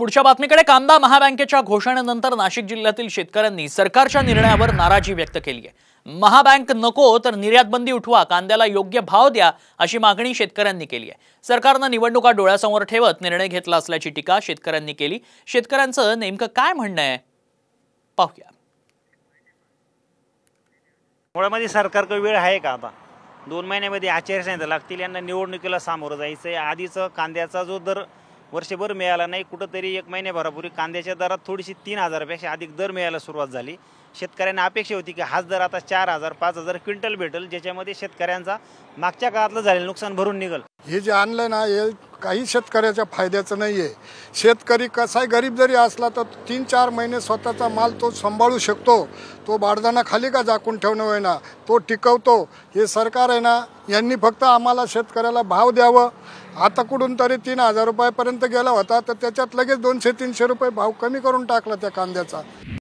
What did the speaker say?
पुढच्या बातमीकडे कांदा महाबँकेच्या घोषणेनंतर नाशिक जिल्ह्यातील शेतकऱ्यांनी सरकारच्या निर्णयावर नाराजी व्यक्त केली आहे। महाबँक नको तर निर्यात बंदी उठवा, कांद्याला योग्य भाव द्या अशी मागणी शेतकऱ्यांनी केली आहे। सरकारने निवडणुका डोळ्यासमोर ठेवत निर्णय घेतला असल्याची टीका शेतकऱ्यांनी केली। शेतकऱ्यांचं नेमकं काय म्हणणं आहे पाहूया। मुळामध्ये सरकारकडे वेळ आहे का? आता 2 महिन्यामध्ये आचारसंहिता लागतील, यांना निवडणुकीला सामोरं जायचंय। आधीच कांद्याचा जो दर वर्षभर मिळाला नाही, कुठंतरी 1 महिन्याभरापूर्वी कांद्याच्या दरात थोडीशी 3000 पेक्षा अधिक दर मिळायला सुरुवात झाली। शेतकऱ्यांना अपेक्षा होती की हाच दर आता 4000 5000 क्विंटल भेटेल, ज्याच्यामध्ये शेतकऱ्यांचा मागच्या काळातलं झालेलं नुकसान भरून निघेल। हे जे आणलं ना, हे काही शेतकऱ्याच्या फायद्याचं नाही आहे। शेतकरी कसाही गरीब जरी असला तर 3-4 महिने स्वतःचा माल तो सांभाळू शकतो। तो बारदाना खाली का झाकून ठेवणं होय ना, तो टिकवतो। हे सरकार आहे ना, यांनी फक्त आम्हाला शेतकऱ्याला भाव द्यावं। आता कुठून तरी 3000 रुपयापर्यंत गेला होता, तर त्याच्यात लगेच 200-300 रुपये भाव कमी करून टाकला त्या कांद्याचा।